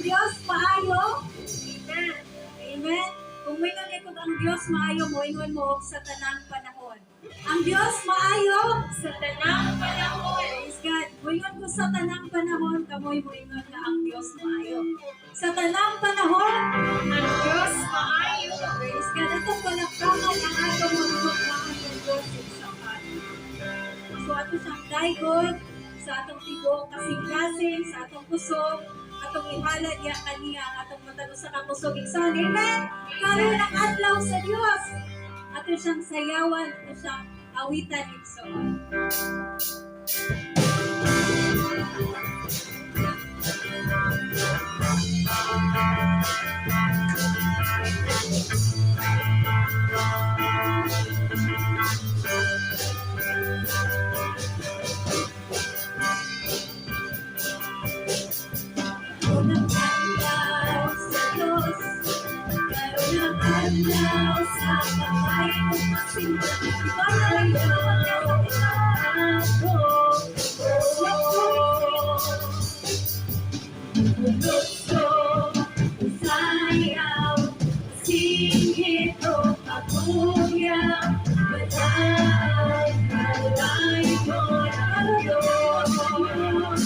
Dios maayo. Amen. Amen. Kung may nangikot ang Dios maayo mo, ingon mo sa tanang panahon. Ang Dios maayo sa tanang panahon. Praise God. Ingon ko sa tanang panahon, kamoy mo ingon na ang Dios maayo. Sa tanang panahon, ang Dios maayo. Praise God. Itong palakpakan ang atong magpapaan ng Diyos sa atin. So ato siyang daigod, sa atong tibok kasing-kasing, sa atong kusog, atong ihalad ya kaniya, atong matalo sa kakusog. Iksan, amen? Karon ang adlaw sa Dios. Ato siyang sayawan, ato siyang awitan iksoon. Unang adlaw sa Diyos, unang adlaw sa kamay ng masimba, palayaw ako. Gusto, sayaw, singit o pagkuya, matay, kalay ko ng Diyos.